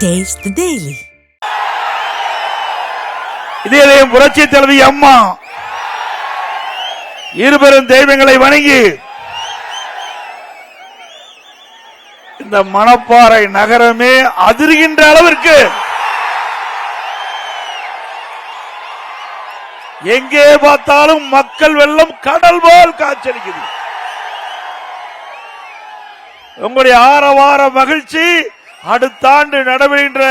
Taste the Daily. இதயம் புரட்சி தலைவி அம்மா இருபெரும் தெய்வங்களை வணங்கி இந்த மணப்பாறை நகரமே அதிர்கின்ற அளவிற்கு எங்கே பார்த்தாலும் மக்கள் வெள்ளம் கடல் போல் காட்சியளிக்குது. உங்களுடைய ஆரவார மகிழ்ச்சி அடுத்த ஆண்டு நடைபெறுகின்ற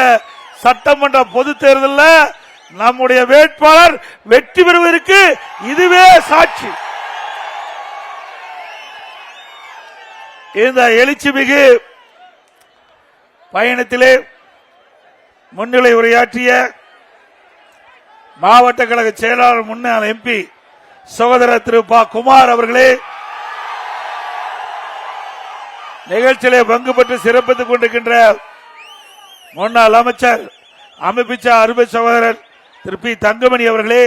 சட்டமன்ற பொது தேர்தலில் நம்முடைய வேட்பாளர் வெற்றி பெறுவதற்கு இதுவே சாட்சி. இந்த எழுச்சிமிகு பயணத்திலே முன்னிலை உரையாற்றிய மாவட்ட கழக செயலாளர் முன்னாள் எம்பி சகோதரர் திரு ப. குமார் அவர்களே, நிகழ்ச்சியிலே பங்கு பெற்று சிறப்பித்துக் கொண்டிருக்கின்ற முன்னாள் அமைச்சர் அமைப்பிச்சார் அருமை சகோதரர் திரு பி. தங்கமணி அவர்களே,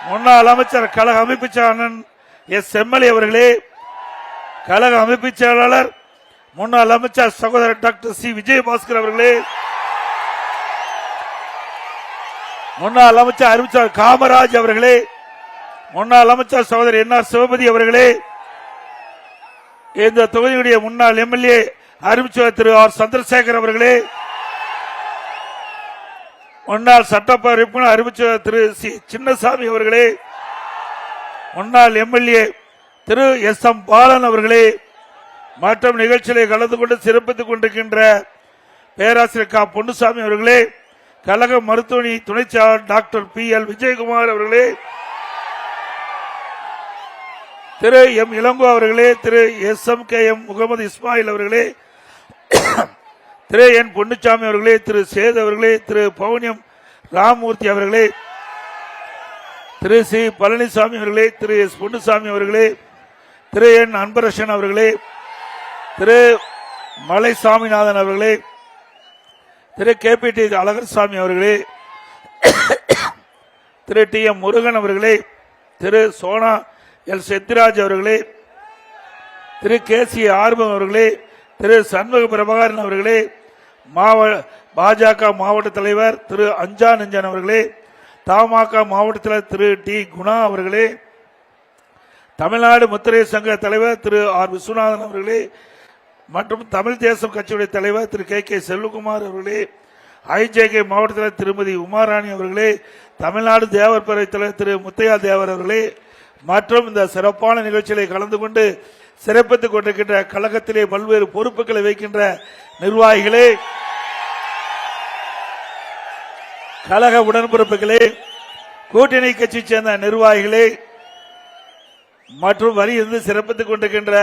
முன்னாள் அமைச்சர் கழக அமைப்பிச்சார் அண்ணன் எஸ். எம்எல்ஏ அவர்களே, கழக அமைப்பு செயலாளர் முன்னாள் அமைச்சர் சகோதரர் டாக்டர் சி. விஜயபாஸ்கர் அவர்களே, முன்னாள் அமைச்சர் அறிவிச்சார் காமராஜ் அவர்களே, முன்னாள் அமைச்சர் சகோதரர் என். ஆர். சிவபதி அவர்களே, இந்த தொகுதியுடைய முன்னாள் எம்எல்ஏ அறிவிச்சர் திரு ஆர். சந்திரசேகர் அவர்களே, முன்னாள் சட்டப்பேரவை உறுப்பினர் அறிவிச்சர் திரு சி. சின்னசாமி அவர்களே, முன்னாள் எம்எல்ஏ திரு எஸ். எம். பாலன் அவர்களே, மற்றும் நிகழ்ச்சியிலே கலந்து கொண்டு சிறப்பித்துக் கொண்டிருக்கின்ற பேராசிரியர் க. பொன்னுசாமி அவர்களே, கழக மருத்துவமனை துணை செயலாளர் டாக்டர் பி. எல். விஜயகுமார் அவர்களே, திரு எம். இளங்கோ அவர்களே, திரு S. M. K. M. Mohammed Ismail அவர்களே, திரு என். பொன்னுச்சாமி அவர்களே, திரு சேது அவர்களே, திரு பவுனியம் ராமமூர்த்தி அவர்களே, திரு சி. பழனிசாமி அவர்களே, திரு எஸ். பொன்னுசாமி அவர்களே, திரு என். அன்பரசன் அவர்களே, திரு மலை சாமிநாதன் அவர்களே, திரு கே. பி. டி. அழகர்சாமி அவர்களே, திரு டி. எம். முருகன் அவர்களே, திரு சோனா எல். செத்திராஜ் அவர்களே, திரு கே. சி. ஆர்வம் அவர்களே, திரு சண்முக பிரபாகரன் அவர்களே, பாஜக மாவட்ட தலைவர் திரு அஞ்சா நெஞ்சன் அவர்களே, தமாக மாவட்ட தலைவர் திரு டி. குணா அவர்களே, தமிழ்நாடு முத்திரை சங்க தலைவர் திரு ஆர். விஸ்வநாதன் அவர்களே, மற்றும் தமிழ் தேசம் கட்சியுடைய தலைவர் திரு கே. கே. செல்வகுமார் அவர்களே, ஐஜேகே மாவட்ட தலைவர் திருமதி உமாராணி அவர்களே, தமிழ்நாடு தேவர் பேரவை தலைவர் திரு முத்தையா தேவர் அவர்களே, மற்றும் இந்த சிறப்பான நிகழ்ச்சிகளை கலந்து கொண்டு சிறப்பித்துக் கொண்டிருக்கின்ற கழகத்திலே பல்வேறு பொறுப்புகளை வைக்கின்ற நிர்வாகிகளே, கழக உடன்பிறப்புகளே, கூட்டணி கட்சி சேர்ந்த நிர்வாகிகளே, மற்றும் வரியிருந்து சிறப்பித்துக் கொண்டிருக்கின்ற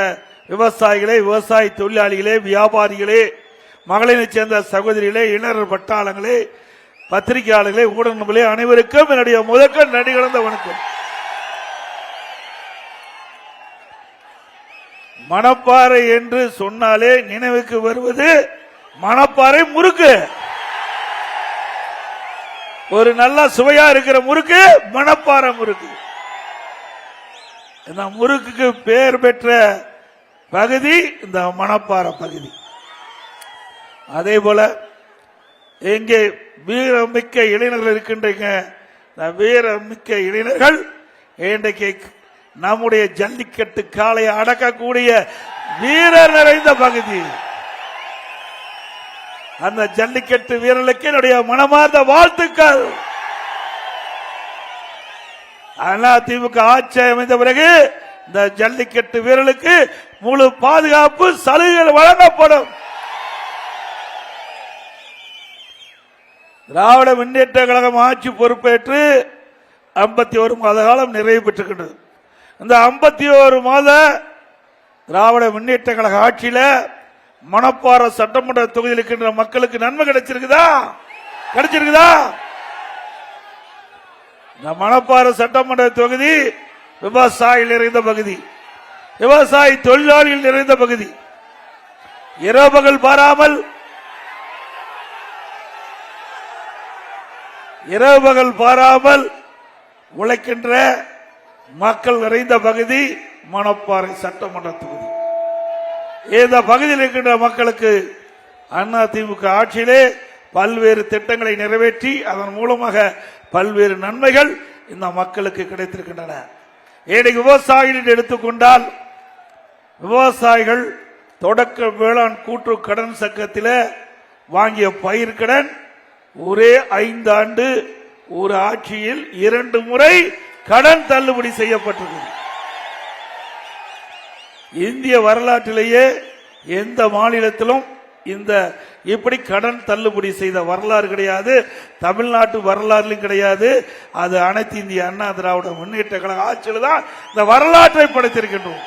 விவசாயிகளே, விவசாய தொழிலாளிகளே, வியாபாரிகளே, மகளிரை சேர்ந்த சகோதரிகளே, இளைஞர் பட்டாளங்களே, பத்திரிகையாளர்களே, ஊடகங்களே, அனைவருக்கும் என்னுடைய முதற்க நன்றி கலந்த வணக்கம். மணப்பாறை என்று சொன்னாலே நினைவுக்கு வருவது மணப்பாறை முறுக்கு. ஒரு நல்ல சுவையா இருக்கிற முறுக்கு மணப்பாறை முறுக்கு. இந்த முறுக்குக்கு பெயர் பெற்ற பகுதி இந்த மணப்பாறை பகுதி. அதே போல எங்கே வீரமிக்க இளைஞர்கள் இருக்கின்றீங்க, வீரமிக்க இளைஞர்கள் இன்றைக்கு நம்முடைய ஜல்லிக்கட்டு காளையை அடக்கக்கூடிய வீரர் நிறைந்த பகுதி. அந்த ஜல்லிக்கட்டு வீரர்களுக்கு என்னுடைய மனமார்ந்த வாழ்த்துக்கள். அதிமுக ஆட்சி அமைந்த பிறகு இந்த ஜல்லிக்கட்டு வீரர்களுக்கு முழு பாதுகாப்பு சலுகைகள் வழங்கப்படும். திராவிட முன்னேற்ற கழகம் ஆட்சி பொறுப்பேற்று 51 மாத காலம் நிறைவு பெற்றுக்கின்றது. இந்த 51 மாத திராவிட முன்னேற்ற கழக ஆட்சியில மணப்பாறை சட்டமன்ற தொகுதியில் இருக்கின்ற மக்களுக்கு நன்மை கிடைச்சிருக்குதா? கிடைச்சிருக்குதா? இந்த மணப்பாறை சட்டமன்ற தொகுதி விவசாயிகள் நிறைந்த பகுதி, விவசாய தொழிலாளிகள் நிறைந்த பகுதி. இரவுகள் பாராமல் உழைக்கின்ற மக்கள் நிறைந்த பகுதி மணப்பாறை சட்டமன்ற தொகுதி. இந்த பகுதியில் இருக்கின்ற மக்களுக்கு அதிமுக ஆட்சியிலே பல்வேறு திட்டங்களை நிறைவேற்றி அதன் மூலமாக பல்வேறு நன்மைகள் இந்த மக்களுக்கு கிடைத்திருக்கின்றன. ஏனைய விவசாயிகள் எடுத்துக்கொண்டால் விவசாயிகள் தொடக்க வேளாண் கூட்டுறவு கடன் சங்கத்தில் வாங்கிய பயிர்கடன் ஒரே 5 ஆண்டு ஒரு ஆட்சியில் 2 முறை கடன் தள்ளுபடி செய்யப்பட்டிருக்கிறது. இந்திய வரலாற்றிலேயே எந்த மாநிலத்திலும் இந்த இப்படி கடன் தள்ளுபடி செய்த வரலாறு கிடையாது. தமிழ்நாட்டு வரலாறுலும் கிடையாது. அது அனைத்து இந்திய அண்ணா திராவிட முன்னேற்ற கழக ஆட்சியில் தான் இந்த வரலாற்றை படைத்திருக்கின்றோம்.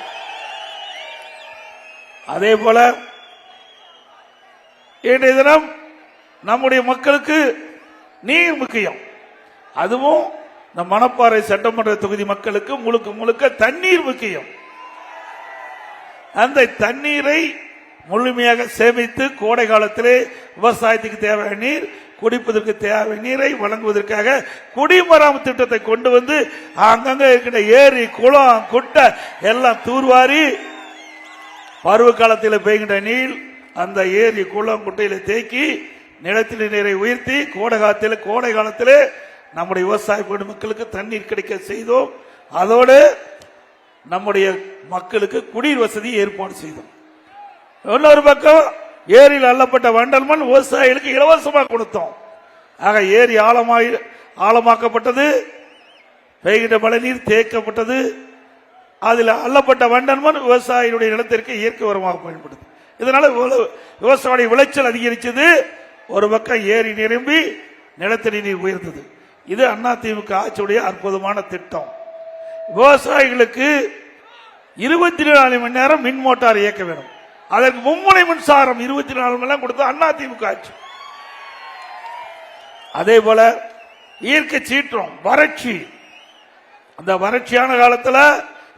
அதே போல இன்றைய தினம் நம்முடைய மக்களுக்கு நீர் முக்கியம். அதுவும் இந்த மணப்பாறை சட்டமன்ற தொகுதி மக்களுக்கு முழுக்க முழுக்க தண்ணீர் முக்கியம். அந்த தண்ணீரை முழுமையாக சேமித்து கோடை காலத்திலே விவசாயத்துக்கு தேவையான நீர், குடிப்பதற்கு தேவையான நீரை வழங்குவதற்காக குடிமராமத்து திட்டத்தை கொண்டு வந்து அங்கங்க இருக்கின்ற ஏரி குளம் குட்டை எல்லாம் தூர்வாரி பருவ காலத்தில் பெய்கின்ற நீர் அந்த ஏரி குளம் குட்டையில தேக்கி நிலத்தில் நீரை உயர்த்தி கோடை காலத்தில் நம்முடைய விவசாய மக்களுக்கு தண்ணீர் கிடைக்க செய்தோம். அதோடு நம்முடைய மக்களுக்கு குடிநீர் வசதி ஏற்பாடு செய்தோம். இன்னொரு பக்கம் ஏரியில் அள்ளப்பட்ட வண்டல் மண் விவசாயிகளுக்கு இலவசமாக கொடுத்தோம். ஆக ஏரி ஆழமாக்கப்பட்டது, பெய்கின்ற மழை நீர் தேக்கப்பட்டது. அதில் அள்ளப்பட்ட வண்டல் மண் விவசாயிகளுடைய நிலத்திற்கு இயற்கை உரமாக பயன்படுது. இதனால விவசாய விளைச்சல் அதிகரிச்சது. ஒரு பக்கம் ஏரி நிரம்பி நிலத்தடி நீர் உயர்ந்தது. இது அதிமுக ஆட்சியுடைய அற்புதமான திட்டம். விவசாயிகளுக்கு 24 மணி நேரம் மின் மோட்டார் இயக்க வேண்டும். அதற்கு மும்முனை மின்சாரம் 24 மணி நேரம் கொடுத்த அதிமுக ஆட்சி. அதே போல இயற்கை சீற்றம், வறட்சி, அந்த வறட்சியான காலத்தில்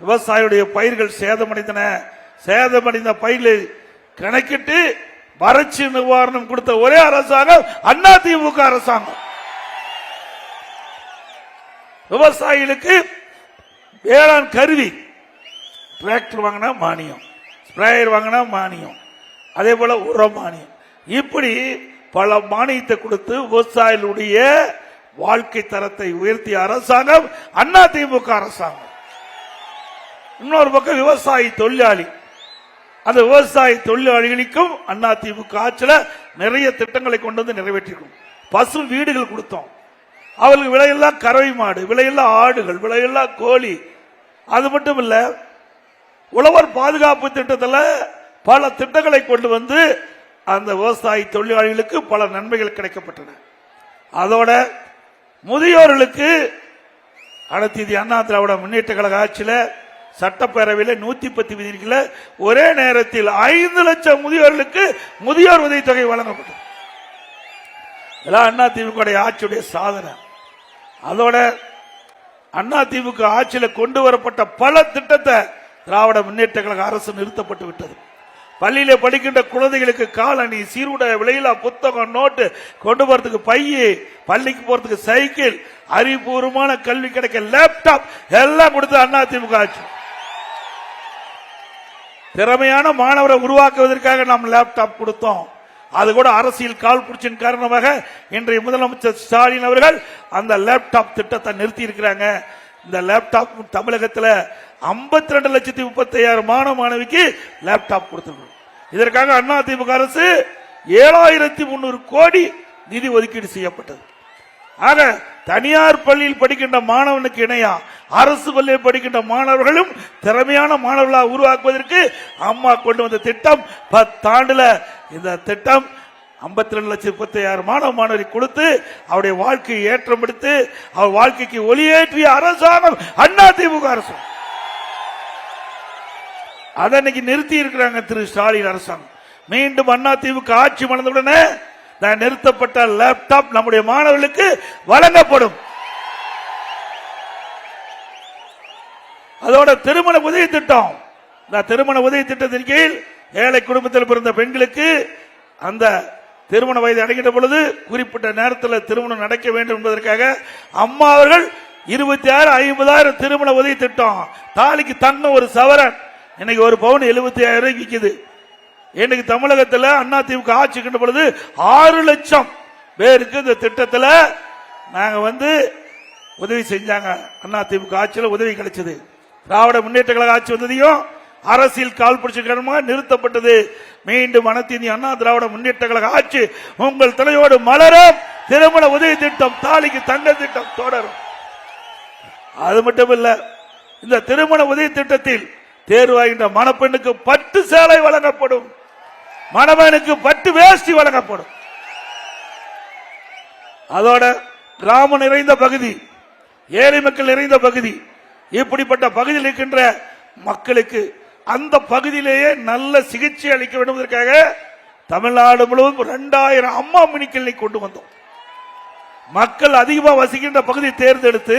விவசாயியுடைய பயிர்கள் சேதமடைந்தன. சேதமடைந்த பயிர்களை கணக்கிட்டு வறட்சி நிவாரணம் கொடுத்த ஒரே அரசாங்கம் அதிமுக அரசாங்கம். விவசாயிகளுக்கு வேளாண் கருவி, டிராக்டர் வாங்கினா மானியம், ஸ்ப்ரேயர் வாங்கினா மானியம், அதே போல உர மானியம், இப்படி பல மானியத்தை கொடுத்து விவசாயிகளுடைய வாழ்க்கை தரத்தை உயர்த்திய அரசாங்கம் அதிமுக அரசாங்கம். இன்னொரு பக்கம் விவசாயி தொழிலாளி, அந்த விவசாய தொழிலாளிகளுக்கும் அதிமுக ஆட்சியில் நிறைய திட்டங்களை கொண்டு வந்து நிறைவேற்றிருக்கும். பசு வீடுகள் கொடுத்தோம். அவர்களுக்கு விலையெல்லாம் கறவை மாடு, விலையெல்லாம் ஆடுகள், விலையெல்லாம் கோழி. அது மட்டும் இல்ல, உழவர் பாதுகாப்பு திட்டத்தில் பல திட்டங்களை கொண்டு வந்து அந்த விவசாய தொழிலாளிகளுக்கு பல நன்மைகள் கிடைக்கப்பட்டன. அதோட முதியோர்களுக்கு அனைத்து இந்திய அண்ணா திராவிட முன்னேற்ற கழக ஆட்சியில் சட்டப்பேரவையில் 110 விதிகளை ஒரே நேரத்தில் 5 லட்சம் முதியோர்களுக்கு முதியோர் உதவித்தொகை வழங்கப்பட்டது. அதிமுக ஆட்சியுடைய சாதனை. அதோட அதிமுக ஆட்சியில் கொண்டு வரப்பட்ட பல திட்டத்தை திராவிட முன்னேற்ற கழக அரசு நிறுத்தப்பட்டு விட்டது. பள்ளியில படிக்கின்ற குழந்தைகளுக்கு காலணி, சீருடை, விலையில்லா புத்தகம், நோட்டு, கொண்டு போறதுக்கு பைய, பள்ளிக்கு போறதுக்கு சைக்கிள், அறிவுபூர்வமான கல்வி கிடைக்க லேப்டாப் எல்லாம் கொடுத்து அதிமுக ஆட்சி. திறமையான மாணவரை உருவாக்குவதற்காக நாம் லேப்டாப் கொடுத்தோம். அது கூட அரசியல் கால் புடிச்சின் காரணமாக இன்றைய முதலமைச்சர் ஸ்டாலின் அவர்கள் அந்த லேப்டாப் திட்டத்தை நிறுத்தி இருக்கிறாங்க. இந்த லேப்டாப் தமிழகத்தில் 52,35,000 மாணவ மாணவிக்கு லேப்டாப் கொடுத்திருக்கிறோம். இதற்காக அதிமுக அரசு 7,300 கோடி நிதி ஒதுக்கீடு செய்யப்பட்டது. ஆக தனியார் பள்ளியில் படிக்கின்ற மாணவனுக்கு இணையா அரசு பள்ளியில் படிக்கின்ற மாணவர்களும் திறமையான மாணவர்களாக உருவாக்குவதற்கு அம்மா கொண்டு வந்த திட்டம் 10 ஆண்டுல இந்த திட்டம் 52,35,000 மாணவ மாணவரை கொடுத்து அவருடைய வாழ்க்கையை ஏற்றம் எடுத்து அவர் வாழ்க்கைக்கு ஒளியேற்றிய அரசாங்கம் அதிமுக அரசு. அதை இன்னைக்கு நிறுத்தி இருக்கிறாங்க திரு ஸ்டாலின் அரசாங்கம். மீண்டும் அதிமுக ஆட்சி மலர்ந்தவுடனே நிறுத்தப்பட்ட லேப்டாப் நம்முடைய மாணவர்களுக்கு வழங்கப்படும். அதோட திருமண உதவி திட்டம், இந்த திருமண உதவி திட்டத்தின் கீழ் ஏழை குடும்பத்தில் பிறந்த பெண்களுக்கு அந்த திருமண வயது அடைகின்ற பொழுது குறிப்பிட்ட நேரத்தில் திருமணம் நடக்க வேண்டும் என்பதற்காக அம்மா அவர்கள் 26,50,000 திருமண உதவி திட்டம். தாலிக்கு தங்கம் ஒரு சவரன் இன்னைக்கு ஒரு பவுன் 75,000 விற்குது. இன்னைக்கு தமிழகத்தில் அதிமுக ஆட்சி கண்ட பொழுது 6 லட்சம் பேருக்கு இந்த திட்டத்தில் நாங்க உதவி செஞ்சாங்க. அதிமுக ஆட்சியில் உதவி கிடைச்சது. திராவிட முன்னேற்ற கழக ஆட்சி வந்ததையும் அரசியல் கால் பிடிச்ச நிறுத்தப்பட்டது. மீண்டும் அனைத்து இந்திய அண்ணா திராவிட முன்னேற்ற கழக ஆட்சி உங்கள் தலையோடு மலரும். திருமண உதவி திட்டம், தாலிக்கு தங்க திட்டம் தொடரும். அது மட்டுமல்ல, இந்த திருமண உதவி திட்டத்தில் தேர்வாகின்ற மணப்பெண்ணுக்கு பட்டு சேலை வழங்கப்படும், மணமகனுக்கு பட்டு வேஷ்டி வழங்கப்படும். அதோட கிராமம் நிறைந்த பகுதி, ஏழை மக்கள் நிறைந்த பகுதி, இப்படிப்பட்ட பகுதியில் இருக்கின்ற மக்களுக்கு அந்த பகுதியிலேயே நல்ல சிகிச்சை அளிக்க வேண்டும் என்பதற்காக தமிழ்நாடு முழுவதும் 2000 அம்மா மினி கிளினிக் கொண்டு வந்தோம். மக்கள் அதிகமாக வசிக்கின்ற பகுதி தேர்ந்தெடுத்து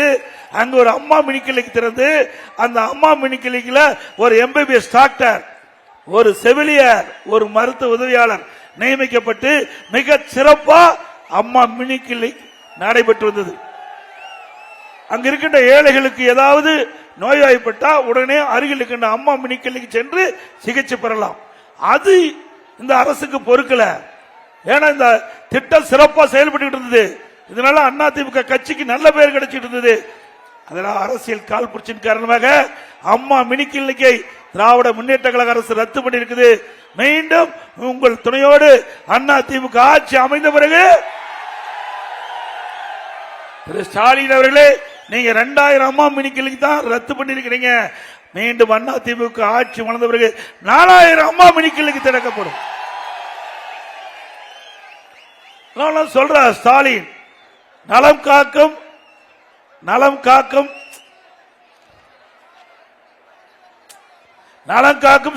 அங்கு ஒரு அம்மா மினி கிளினிக் திறந்து, அந்த அம்மா மினி கிளினிக்ல ஒரு MBBS டாக்டர், ஒரு செவிலியர், ஒரு மருத்துவ உதவியாளர் நியமிக்கப்பட்டு மிக சிறப்பா அம்மா மினி கிளினிக் நடைபெற்று வந்தது. அங்க இருக்கின்ற ஏழைகளுக்கு ஏதாவது நோய்வாய்ப்பட்டா உடனே அருகில் இருக்கின்ற அம்மா மினி கிளினிக் சென்று சிகிச்சை பெறலாம். அது இந்த அரசுக்கு பொறுக்கல. ஏன்னா இந்த திட்டம் சிறப்பா செயல்பட்டு இருந்தது. இதனால அதிமுக கட்சிக்கு நல்ல பெயர் கிடைச்சிட்டு இருந்தது. அதனால அரசியல் கால் புரட்சியின் காரணமாக அம்மா மினி கிளினிக்கை திராவிட முன்னேற்ற கழக அரசு ரத்து பண்ணியிருக்குது. மீண்டும் உங்கள் துணையோடு அதிமுக ஆட்சி அமைந்த பிறகு திரு ஸ்டாலின் அவர்களே, நீங்க 2000 அம்மா மினி கிளினிக் தான் ரத்து பண்ணிருக்கிறீங்க. மீண்டும் அதிமுக ஆட்சி வளர்ந்த பிறகு 4000 அம்மா மினி கிளினிக் திறக்கப்படும். சொல்ற ஸ்டாலின் நலம் காக்கும்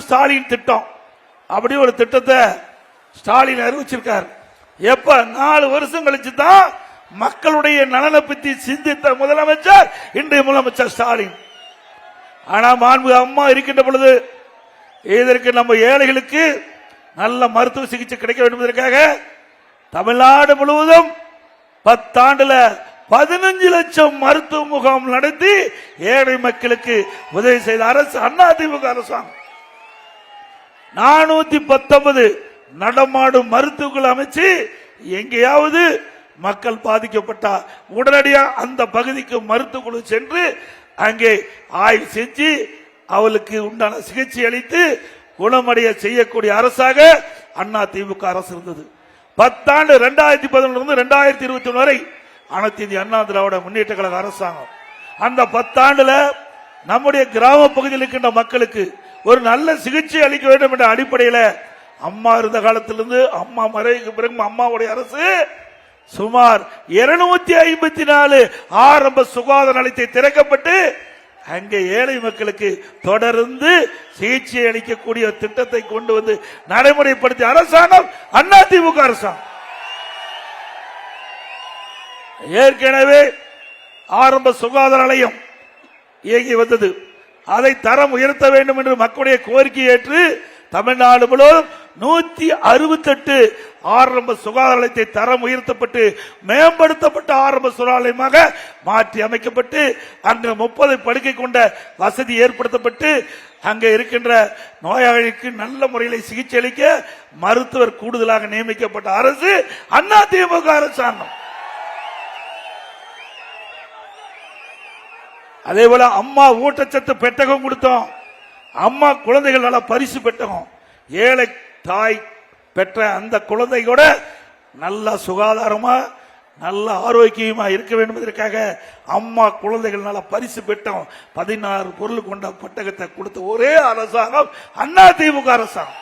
ஸ்டாலின் திட்டம், அப்படி ஒரு திட்டத்தை ஸ்டாலின் அறிவிச்சிருக்கார். எப்ப 4 வருஷம் கழிச்சு தான் மக்களுடைய நலனை பற்றி சிந்தித்த முதலமைச்சர் இன்றைய முதலமைச்சர் ஸ்டாலின். ஆனா மாண்பு அம்மா இருக்கின்ற பொழுது இதற்கு நம்ம ஏழைகளுக்கு நல்ல மருத்துவ சிகிச்சை கிடைக்க வேண்டும் என்பதற்காக தமிழ்நாடு முழுவதும் 10 ஆண்டுல 15 லட்சம் மருத்துவ முகாம் நடத்தி ஏழை மக்களுக்கு உதவி செய்த அரசு அதிமுக அரசாங்கம். 419 நடமாடும் மருத்துவர்கள் அமைச்சு எங்கேயாவது மக்கள் பாதிக்கப்பட்டா உடனடியாக அந்த பகுதிக்கு மருத்துவ குழு சென்று அங்கே ஆய்வு செஞ்சு அவளுக்கு உண்டான சிகிச்சை அளித்து குணமடைய செய்யக்கூடிய அரசாக அதிமுக அரசு இருந்தது. 10 ஆண்டு 2011 2021 வரை அனைத்து இந்திய அண்ணா திராவிட முன்னேற்ற கழக அரசாங்கம். அந்த 10 ஆண்டுல நம்முடைய கிராம பகுதியில் இருக்கின்ற மக்களுக்கு ஒரு நல்ல சிகிச்சை அளிக்க வேண்டும் என்ற அடிப்படையில் அம்மா இருந்த காலத்திலிருந்து அம்மா மறைவுக்கு பிறகு அம்மாவுடைய அரசு சுமார் 254 ஆரம்ப சுகாதார நிலையத்தை திறக்கப்பட்டு அங்கே ஏழை மக்களுக்கு தொடர்ந்து சிகிச்சை அளிக்கக்கூடிய திட்டத்தை கொண்டு வந்து நடைமுறைப்படுத்திய அரசாங்கம் அதிமுக அரசாங்கம். ஏற்கனவே ஆரம்ப சுகாதார நிலையம் இயங்கி வந்தது. அதை தரம் உயர்த்த வேண்டும் என்று மக்களுடைய கோரிக்கை ஏற்று தமிழ்நாடு முழுவதும் 168 ஆரம்ப சுகாதார நிலையத்தை தரம் உயர்த்தப்பட்டு மேம்படுத்தப்பட்ட ஆரம்ப சுகாதார நிலையமாக மாற்றி அமைக்கப்பட்டு அங்கு 30 படுக்கை கொண்ட வசதி ஏற்படுத்தப்பட்டு அங்கே இருக்கின்ற நோயாளிக்கு நல்ல முறையில் சிகிச்சை அளிக்க மருத்துவர் கூடுதலாக நியமிக்கப்பட்ட அரசு அதிமுக அரசாங்கம். அதே போல அம்மா ஊட்டச்சத்து பெட்டகம் கொடுத்தோம். அம்மா குழந்தைகள் நல பரிசு பெட்டகம். ஏழை தாய் பெற்ற அந்த குழந்தை கூட நல்ல சுகாதாரமா நல்ல ஆரோக்கியமா இருக்க வேண்டும் என்பதற்காக அம்மா குழந்தைகள் நல பரிசு பெட்டகம் 16 பொருள் கொண்ட பெட்டகத்தை கொடுத்த ஒரே அரசாங்கம் அதிமுக அரசாங்கம்.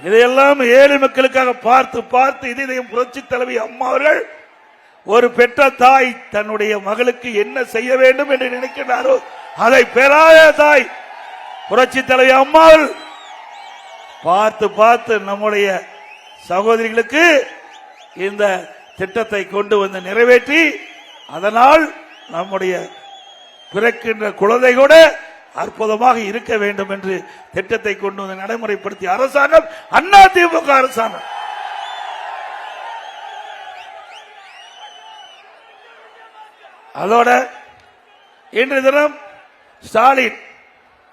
இதையெல்லாம் ஏழை மக்களுக்காக பார்த்து பார்த்து இதயம் புரட்சி தலைவி அம்மா அவர்கள் ஒரு பெற்ற தாய் தன்னுடைய மகளுக்கு என்ன செய்ய வேண்டும் என்று நினைக்கிறாரோ அதை பெறாத தாய் புரட்சி தலைவி அம்மாள் பார்த்து பார்த்து நம்முடைய சகோதரிகளுக்கு இந்த திட்டத்தை கொண்டு வந்து நிறைவேற்றி அதனால் நம்முடைய பிறக்கின்ற குழந்தை கூட அற்புதமாக இருக்க வேண்டும் என்று திட்டத்தை கொண்டு வந்து நடைமுறைப்படுத்திய அரசாங்கம் அதிமுக அரசாங்கம். அதோட இன்றைய தினம் ஸ்டாலின்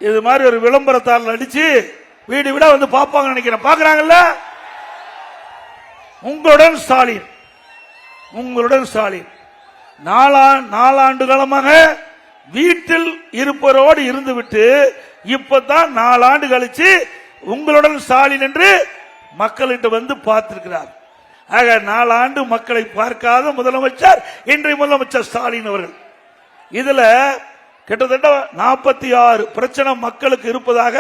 இது மாதிரி ஒரு விளம்பரத்தால் அடிச்சு வீடு வீடா வந்து பார்ப்பாங்க நினைக்கிறேன். பார்க்கறாங்கல்ல, உங்களுடன் ஸ்டாலின், உங்களுடன் ஸ்டாலின் 4 காலமாக வீட்டில் இருப்பவரோடு இருந்துவிட்டு இப்பதான் 4 ஆண்டு கழிச்சு உங்களுடன் ஸ்டாலின் என்று மக்களிட்ட வந்து பார்த்திருக்கிறார். ஆக 4 ஆண்டு மக்களை பார்க்காத முதலமைச்சர் இன்றைய முதலமைச்சர் ஸ்டாலின் அவர்கள். இதுல கிட்டத்தட்ட 46 பிரச்சனை மக்களுக்கு இருப்பதாக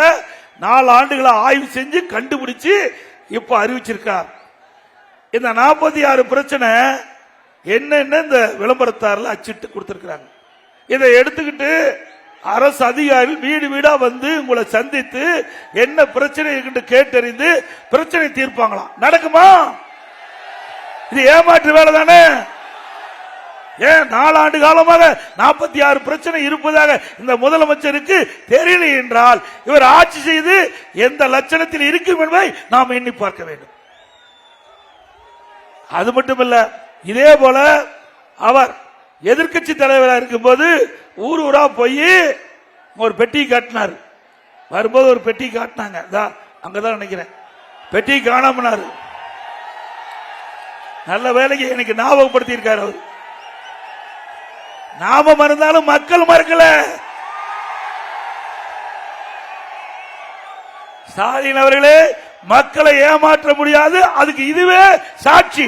4 ஆண்டுகளை ஆய்வு செஞ்சு கண்டுபிடிச்சு இப்ப அறிவிச்சிருக்கார். இந்த 46 பிரச்சனை என்னென்ன இந்த விளம்பரத்தாரில் அச்சிட்டு கொடுத்திருக்கிறாங்க. இதை எடுத்துக்கிட்டு அரசு அதிகாரிகள் வீடு வீடா வந்து உங்களை சந்தித்து என்ன பிரச்சனை இருக்கு கேட்டறிந்து பிரச்சனை தீர்ப்பாங்களாம். நடக்குமா? இது ஏமாற்று வேலை தானே. ஏன் 4 ஆண்டு காலமாக 46 பிரச்சனை இருப்பதாக இந்த முதலமைச்சருக்கு தெரியல என்றால் இவர் ஆட்சி செய்து எந்த லட்சணத்தில் இருக்கும் என்பதை நாம் எண்ணி பார்க்க வேண்டும். அது மட்டுமல்ல, இதே போல அவர் எதிர்கட்சி தலைவராக இருக்கும்போது ஊர் ஊரா போய் ஒரு பெட்டி காட்டினார். வரும்போது ஒரு பெட்டி காட்டினாங்க, அங்கதான் நினைக்கிறேன், பெட்டி காணாமனாரு. நல்ல வேலைக்கு எனக்கு ஞாபகப்படுத்தி இருக்காரு. அவர் நாம மறந்தாலும் மக்கள் மறக்கல. ஸ்டாலின் அவர்களே, மக்களை ஏமாற்ற முடியாது, அதுக்கு இதுவே சாட்சி.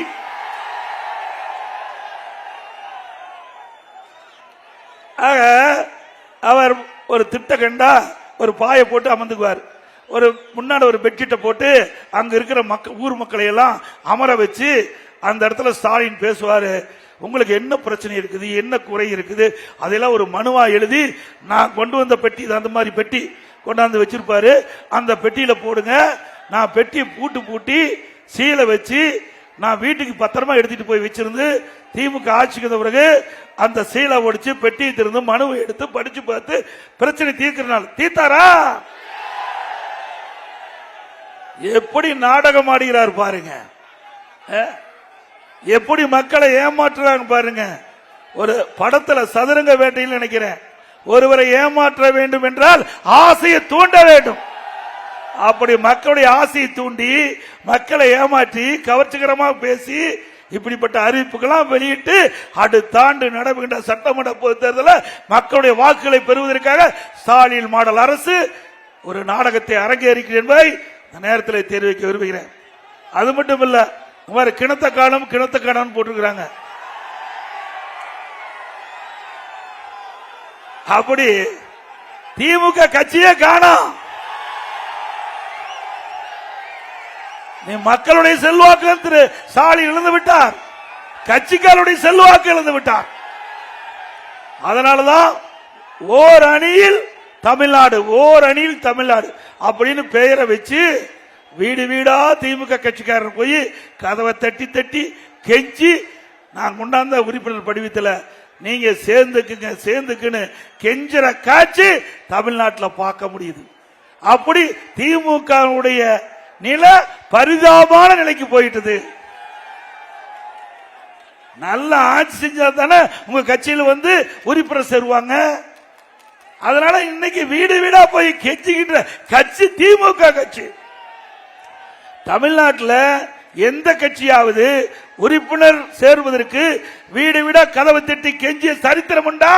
ஆக அவர் ஒரு திட்ட கண்டா ஒரு பாயை போட்டு அமர்ந்துக்குவார். ஒரு முன்னாடி ஒரு பெட்ஷீட்டை போட்டு அங்க இருக்கிற ஊர் மக்களை எல்லாம் அமர வச்சு அந்த இடத்துல ஸ்டாலின் பேசுவாரு. உங்களுக்கு என்ன பிரச்சனை இருக்குது, என்ன குறை இருக்குது, அதெல்லாம் ஒரு மனுவா எழுதி நான் கொண்டு வந்த பெட்டி, அந்த மாதிரி பெட்டி கொண்டாந்து வச்சிருப்பாரு. அந்த பெட்டியில போடுங்க, நான் பெட்டியை பூட்டி சீலை வச்சு நான் வீட்டுக்கு பத்திரமா எடுத்துட்டு போய் வச்சிருந்து திமுக ஆட்சிக்கு பிறகு அந்த சீலை ஒடிச்சு பெட்டியை திறந்து மனுவை எடுத்து படிச்சு பார்த்து பிரச்சனை தீர்க்கிறனால தீர்த்தாரா? எப்படி நாடகம் ஆடுகிறார் பாருங்க, எப்படி மக்களை ஏமாற்றுறாங்க பாருங்க. ஒரு படத்துல சதுரங்க வேட்டையில் நினைக்கிறேன், ஒருவரை ஏமாற்ற வேண்டும் என்றால் ஆசையை தூண்ட வேண்டும். அப்படி மக்களுடைய ஆசையை தூண்டி மக்களை ஏமாற்றி கவர்ச்சிகரமாக பேசி இப்படிப்பட்ட அறிவிப்புகளாம் வெளியிட்டு அடுத்த ஆண்டு நடைபெறுகின்ற சட்டமன்ற பொது தேர்தலில் மக்களுடைய வாக்குகளை பெறுவதற்காக ஸ்டாலின் மாடல் அரசு ஒரு நாடகத்தை அரங்கேறிக்கிறது என்பதை இந்த நேரத்தில் தெரிவிக்க விரும்புகிறேன். அது மட்டும் இல்ல, கிணத்த காணும் போட்டிருக்கிறாங்க. அப்படி திமுக கட்சியே காணோம். நீ மக்களுடைய செல்வாக்கு திரு ஸ்டாலின் இழந்து விட்டார், கட்சிக்காரருடைய செல்வாக்கு இழந்து விட்டார். அதனாலதான் ஓர் அணியில் தமிழ்நாடு அப்படின்னு பெயரை வச்சு வீடு வீடா திமுக கட்சிக்காரர் போய் கதவை தட்டி தட்டி கெஞ்சி நான் கொண்டாந்த உறுப்பினர் படிவத்தில் நீங்க சேர்ந்துக்குன்னு கெஞ்சிற காட்சி தமிழ்நாட்டில் பார்க்க முடியுது. அப்படி திமுகவுடைய நில பரிதாபமான நிலைக்கு போயிட்டது. நல்ல ஆட்சி செஞ்சா தானே உங்க கட்சியில் வந்து உறுப்பினர் சேருவாங்க. அதனால இன்னைக்கு வீடு வீடா போய் கெஞ்சிக்கின்ற கட்சி திமுக கட்சி. தமிழ்நாட்டில் எந்த கட்சியாவது உறுப்பினர் சேருவதற்கு வீடு வீடா கதவை தட்டி கெஞ்சிய சரித்திரம் உண்டா?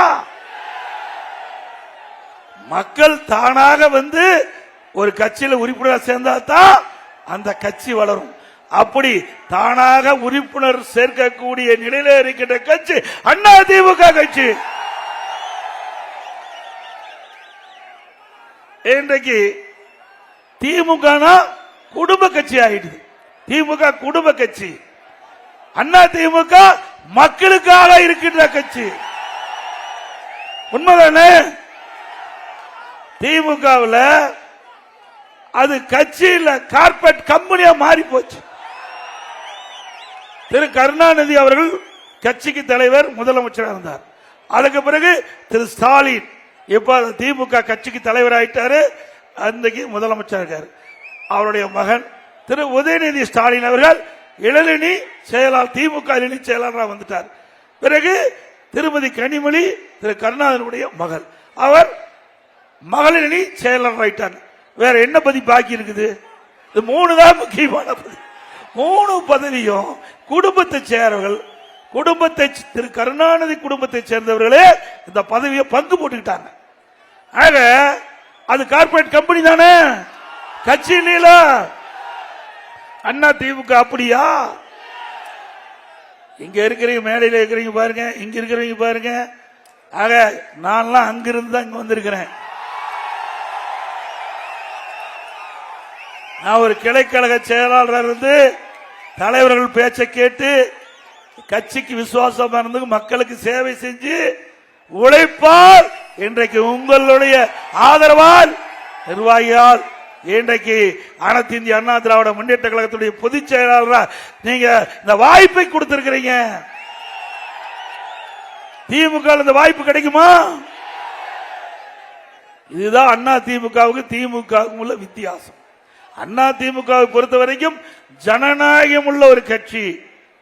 மக்கள் தானாக வந்து ஒரு கட்சியில் உறுப்பினர் சேர்ந்தாதான் அந்த கட்சி வளரும். அப்படி தானாக உறுப்பினர் சேர்க்கக்கூடிய நிலையில இருக்கின்ற கட்சி அண்ணா திமுக கட்சி. இன்றைக்கு திமுக குடும்ப கட்சி ஆயிடுது. திமுக குடும்ப கட்சி, அண்ணா திமுக மக்களுக்காக இருக்கின்ற கட்சி. உண்மைதானே? திமுகவில் அது கட்சியில் கார்பரேட் கம்பெனியா மாறி போச்சு. திரு கருணாநிதி அவர்கள் கட்சிக்கு தலைவர் முதலமைச்சராக இருந்தார். அதுக்கு பிறகு திரு ஸ்டாலின் இப்ப திமுக கட்சிக்கு தலைவர் ஆயிட்டாரு, அன்றைக்கு முதலமைச்சர் இருக்காரு. அவருடைய மகன் திரு உதயநிதி ஸ்டாலின் அவர்கள் இளநிலை செயலாளர், திமுக இளநிலை செயலாளராக வந்துட்டார். பிறகு திருமதி கனிமொழி திரு கருணாநிதியுடைய மகள், அவர் மகளிரணி செயலாளர் ஆயிட்டாங்க. வேற என்ன பதி பாக்கி இருக்குது? இது 3 தான் முக்கியமான பதி. 3 பதவியும் குடும்பத்தை சேர்ந்தவர்கள், குடும்பத்தை திரு கருணாநிதி குடும்பத்தை சேர்ந்தவர்களே இந்த பதவியை பங்கு போட்டுக்கிட்டாங்க. ஆக அது கார்பரேட் கம்பெனி தானே, கட்சி இல்ல. அண்ணா திமுக அப்படியா? இங்க இருக்கிறீங்க, மேடையில் இருக்கிறீங்க பாருங்க, இங்க இருக்கிறவங்க பாருங்க. ஆக நான்லாம் அங்கிருந்து தான் இங்க வந்திருக்கிறேன். நான் ஒரு கிளைக்கழக செயலாளர் இருந்து தலைவர்கள் பேச்சை கேட்டு கட்சிக்கு விசுவாசமா இருந்து மக்களுக்கு சேவை செஞ்சு உழைப்பால் இன்றைக்கு உங்களுடைய ஆதரவால் நிர்வாகியால் இன்றைக்கு அனைத்து இந்திய அண்ணா திராவிட முன்னேற்ற கழகத்துடைய பொதுச் செயலாளராக நீங்க இந்த வாய்ப்பை கொடுத்திருக்கிறீங்க. திமுக இந்த வாய்ப்பு கிடைக்குமா? இதுதான் அண்ணா திமுகவுக்கு திமுகவுக்கும் உள்ள வித்தியாசம். அண்ணா திமுகவை பொறுத்த வரைக்கும் ஜனநாயகம் உள்ள ஒரு கட்சி,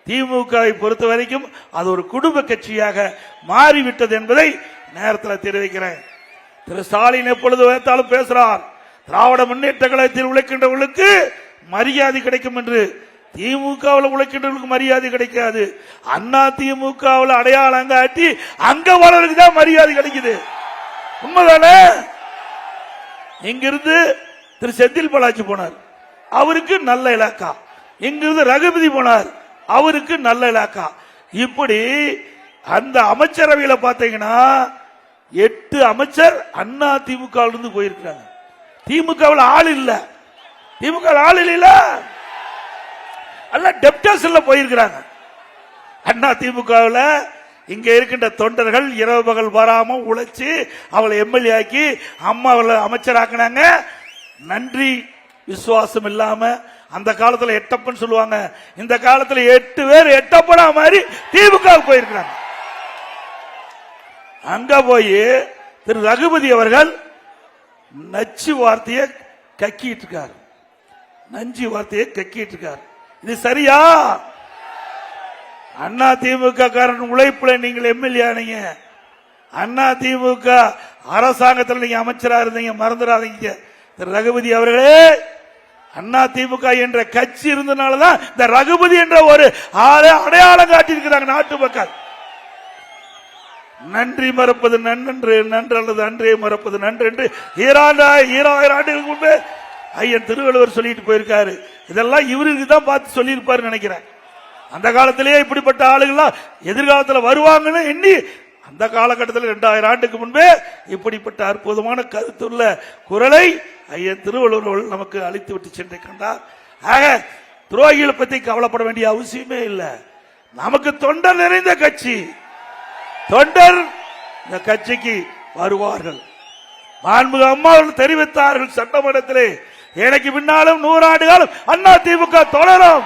திமுகவை பொறுத்த வரைக்கும் அது ஒரு குடும்ப கட்சியாக மாறிவிட்டது என்பதை நேரத்தில் தெரிவிக்கிறேன். திரு ஸ்டாலின் எப்பொழுது வைத்தாலும் பேசுறார், திராவிட முன்னேற்ற கழகத்தில் உழைக்கின்றவர்களுக்கு மரியாதை கிடைக்கும் என்று. திமுகவில் உழைக்கின்றவர்களுக்கு மரியாதை கிடைக்காது. அண்ணா திமுகவில் அடையாளம் காட்டி அங்க வளருக்கு தான் மரியாதை கிடைக்குது. உண்மைதானே? இங்கிருந்து திரு செந்தில் பாலாஜி போனார், அவருக்கு நல்ல இலாக்கா. இங்கிருந்து ரகுபதி போனார், அவருக்கு நல்ல இலாக்கா. இப்படி அந்த அமைச்சரவையில பாத்தீங்கன்னா 8 அமைச்சர் அண்ணா திமுக இருந்து போயிருக்கிறாங்க. திமுகவில் ஆள் இல்ல, திமுக ஆள் இல்ல, டெப்டர்ஸ்ல போயிருக்கிறாங்க. அண்ணா திமுகவில் இங்க இருக்கின்ற தொண்டர்கள் இரவு பகல் வராம உழைச்சு அவளை எம்எல்ஏ ஆக்கி அம்மா அமைச்சராக்குனாங்க. நன்றி விசுவாசம் இல்லாம அந்த காலத்துல எட்டப்பன் சொல்லுவாங்க, இந்த காலத்துல 8 பேர் எட்டப்பனா மாதிரி திமுக போயிருக்கிறாங்க. அங்க போய் திரு ரகுபதி அவர்கள் நச்சு வார்த்தையை கக்கிட்டு இருக்காரு, நஞ்சு வார்த்தையை கக்கிட்டு இருக்காரு. இது சரியா? அண்ணா திமுக காரன் உழைப்புல நீங்கள் எம்எல்ஏ ஆனீங்க, அண்ணா திமுக அரசாங்கத்தில் நீங்க அமைச்சரா இருந்தீங்க, மறந்துடாதீங்க. திரு ரகுபதி அவர்களே, அண்ணா திமுக என்ற கட்சி இருந்தனாலதான் இந்த ரகுபதி என்ற ஒரு அடையாளம் காட்டியிருக்கிறாங்க நாட்டு மக்கள். நன்றி மறப்பது நன்றன்று, நன்று அல்லது அன்றே மறப்பது நன்று என்று 2000 ஆண்டுகளுக்கு முன்பே ஐயன் திருவள்ளுவர் சொல்லிட்டு போயிருக்காரு. இதெல்லாம் இவருக்கு தான் பார்த்து சொல்லியிருப்பாரு நினைக்கிறேன். அந்த காலத்திலேயே இப்படிப்பட்ட ஆளுகள் எதிர்காலத்தில் வருவாங்கன்னு எண்ணி அந்த காலகட்டத்தில் 2000 ஆண்டுக்கு முன்பே இப்படிப்பட்ட அற்புதமான கருத்துள்ள குரலை ஐயன் திருவள்ளுவர் நமக்கு அளித்து விட்டு சென்று கண்டார். ஆக துரோகிகளை பத்தி கவலைப்பட வேண்டிய அவசியமே இல்லை. நமக்கு தொண்டர் நிறைந்த கட்சி, தொண்டர் இந்த கட்சிக்கு வருவார்கள். மாண்புமிகு அம்மா அவர்கள் தெரிவித்தார்கள் சட்டமன்றத்திலே, எனக்கு பின்னாலும் 100 ஆண்டு காலம் அண்ணா திமுக தொடரும்.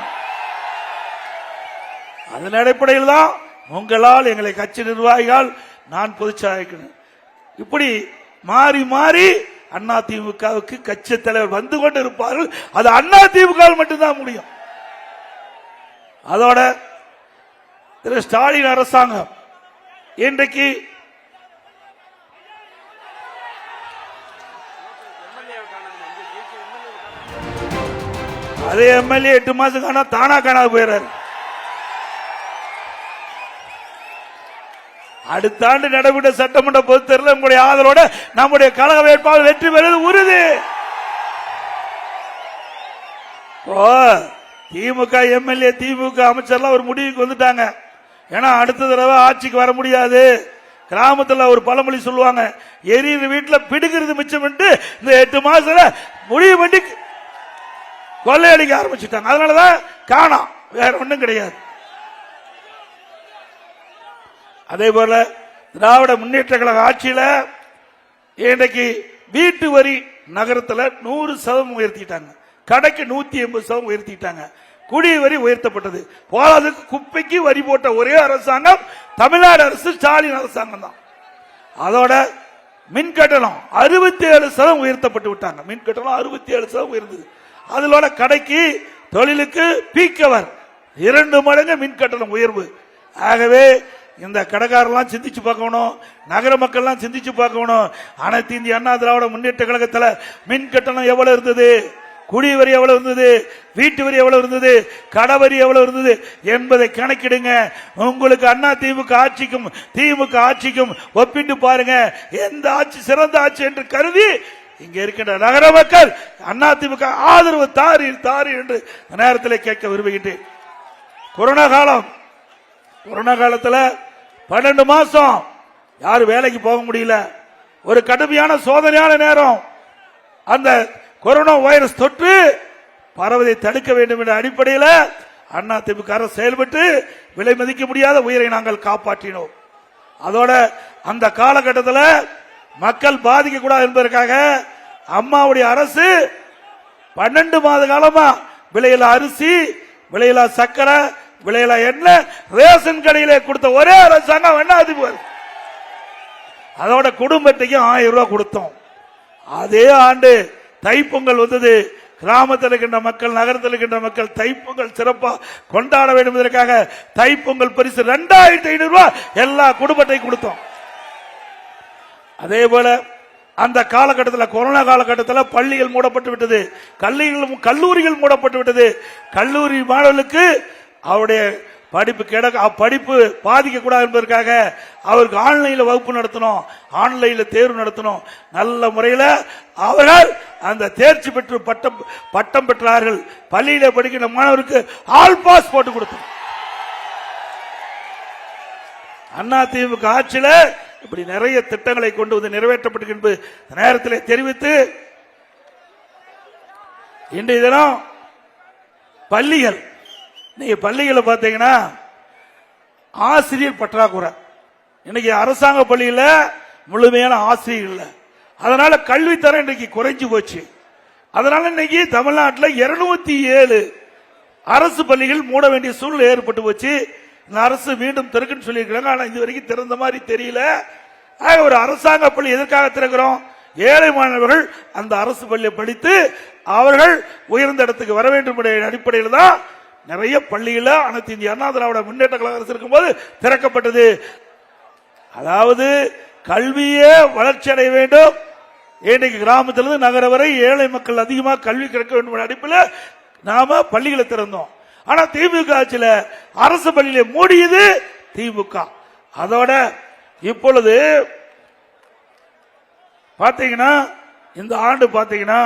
அதன் அடிப்படையில் தான் உங்களால் எங்களை கட்சி நிர்வாகிகள் நான் பொதுச்சாயக்கணும். இப்படி மாறி மாறி அண்ணா திமுகவுக்கு கட்சி தலைவர் வந்து கொண்டு இருப்பார்கள். அது அண்ணா திமுக மட்டும்தான் முடியும். அதோட திரு ஸ்டாலின் அரசாங்கம் இன்றைக்கு அதே எம்எல்ஏ 8 மாசம் காணா தானா காணாது போயிறாரு. அடுத்த ஆண்டு நடைபெற்ற சட்டமன்ற பொதுத் தேர்தலில் உங்களுடைய ஆதரவோட நம்முடைய கழக வேட்பாளர் வெற்றி பெறுவது உறுதி. திமுக எம்எல்ஏ திமுக அமைச்சர்லாம் ஒரு முடிவுக்கு வந்துட்டாங்க. ஏன்னா அடுத்த தடவை ஆட்சிக்கு வர முடியாது. கிராமத்தில் ஒரு பழமொழி சொல்லுவாங்க, எரியிற வீட்டில் பிடிக்கிறது மிச்சம். இந்த 8 மாசத்துல முடிவு பண்ணி கொள்ளையடிக்க ஆரம்பிச்சுட்டாங்க. அதனாலதான் காணோம், வேற ஒன்றும் கிடையாது. அதே போல திராவிட முன்னேற்ற கழக ஆட்சியில இன்றைக்கு வீட்டு வரி நகரத்தில் 100% உயர்த்திட்டாங்க, கடைக்கு 180% உயர்த்திட்டாங்க, குடி வரி உயர்த்தப்பட்டது. போராதுக்கு குப்பைக்கு வரி போட்ட ஒரே அரசாங்கம் தமிழ்நாடு அரசு, ஸ்டாலின் அரசாங்கம் தான். அதோட மின் கட்டணம் 67% உயர்த்தப்பட்டு விட்டாங்க. மின் கட்டணம் 67% உயர்ந்தது. அதோட கடைக்கு தொழிலுக்கு பீக்கவர் 2 மடங்கு மின் கட்டணம் உயர்வு. ஆகவே இந்த கடைக்காரெல்லாம் சிந்திச்சு பார்க்கணும், நகர மக்கள்லாம் சிந்திச்சு பார்க்கணும். அனைத்து இந்திய அண்ணா திராவிட முன்னேற்ற கழகத்தில் மின் கட்டணம் எவ்வளவு இருந்தது? குடி வரி எவ்வளவு இருந்தது, வீட்டு வரி எவ்வளவு இருந்தது, கடை வரி எவ்வளவு இருந்தது என்பதை கணக்கிடுங்க. உங்களுக்கு அண்ணா திமுக ஆட்சிக்கும் திமுக ஆட்சிக்கும் ஒப்பிட்டு பாருங்க, எந்த ஆட்சி சிறந்த ஆட்சி என்று கருதி இங்க இருக்கின்ற நகர மக்கள் அண்ணா திமுக ஆதரவு தாரி தாரி என்று நேரத்தில் கேட்க விரும்புகின்றேன். கொரோனா காலத்தில் 12 மாசம் யாரும் வேலைக்கு போக முடியல. ஒரு கடுமையான சோதனையான நேரம். அந்த கொரோனா வைரஸ் தொற்று பரவதை தடுக்க வேண்டும் என்ற அடிப்படையில் அண்ணா திமுக அரசு செயல்பட்டு விலை மதிக்க முடியாத உயிரை நாங்கள் காப்பாற்றினோம். அதோட அந்த காலகட்டத்தில் மக்கள் பாதிக்க கூடாது என்பதற்காக அம்மாவுடைய அரசு 12 மாத காலமா விலையில்லா அரிசி, விலையில்லா சக்கரை, விலையில்லா எண்ணெய் ரேஷன் கடையிலே கொடுத்த ஒரே அரசாங்கம் அண்ணா திமுக. அதோட குடும்பத்துக்கு 1000 ரூபாய் கொடுத்தோம். அதே ஆண்டு தைப்பொங்கல் வந்தது. கிராமத்தில் இருக்கின்ற மக்கள், நகரத்தில் இருக்கின்ற மக்கள் தைப்பொங்கல் சிறப்பாக கொண்டாட வேண்டும் என்பதற்காக தைப்பொங்கல் பரிசு 2500 ரூபாய் எல்லா குடும்பத்தையும் கொடுத்தோம். அதே போல அந்த காலகட்டத்தில் கொரோனா காலகட்டத்தில் பள்ளிகள் மூடப்பட்டு விட்டது, கல்லூரிகள் மூடப்பட்டு விட்டது. கல்லூரி மாணவர்களுக்கு அவருடைய படிப்பு பாதிக்க கூடாது என்பதற்காக அவருக்கு ஆன்லைன்ல வகுப்பு நடத்தணும், ஆன்லைன்ல தேர்வு நடத்தணும். நல்ல முறையில் அவர்கள் அந்த தேர்ச்சி பெற்று பட்டம் பெற்றார்கள். பள்ளியில படிக்கிற மாணவருக்கு ஆல் பாஸ் போட்டு கொடுத்தோம். அண்ணா திமுக ஆட்சியில் இப்படி நிறைய திட்டங்களை கொண்டு வந்து நிறைவேற்றப்பட்டிருக்கின்ற நேரத்தில் தெரிவித்து, இன்றைய தினம் பள்ளிகள், நீங்க பள்ளிகளை பார்த்தீங்கன்னா ஆசிரியர் பற்றாக்குறை. இன்னைக்கு அரசாங்க பள்ளியில முழுமையான ஆசிரியர் இல்லை. அதனால கல்வித்தரம் இன்னைக்கு குறைஞ்சு போச்சு. அதனால இன்னைக்கு தமிழ்நாட்டில் 207 அரசு பள்ளிகள் மூட வேண்டிய சூழ்நிலை ஏற்பட்டு போச்சு. இந்த அரசு மீண்டும் திறக்குன்னு சொல்லியிருக்கிறாங்க. ஆனா இது வரைக்கும் திறந்த மாதிரி தெரியல. ஒரு அரசாங்க பள்ளி எதற்காக திறக்கிறோம்? ஏழை மாணவர்கள் அந்த அரசு பள்ளியை படித்து அவர்கள் உயர்ந்த இடத்துக்கு வர வேண்டும் என்ற அடிப்படையில் தான் நிறைய பள்ளியில அனைத்து இந்திய அண்ணா திராவிட முன்னேற்ற கழக அரசு இருக்கும் போது திறக்கப்பட்டது. அதாவது கல்வியே வளர்ச்சி அடைய வேண்டும். இன்னைக்கு கிராமத்திலிருந்து நகர வரை ஏழை மக்கள் அதிகமாக கல்வி கிடைக்க வேண்டும் என்ற அடிப்படையில் நாம பள்ளிகளை திறந்தோம். ஆனா திமுக ஆட்சியில் அரசு பள்ளியில மூடியது திமுக. அதோட இப்பொழுது பாத்தீங்கன்னா இந்த ஆண்டு பாத்தீங்கன்னா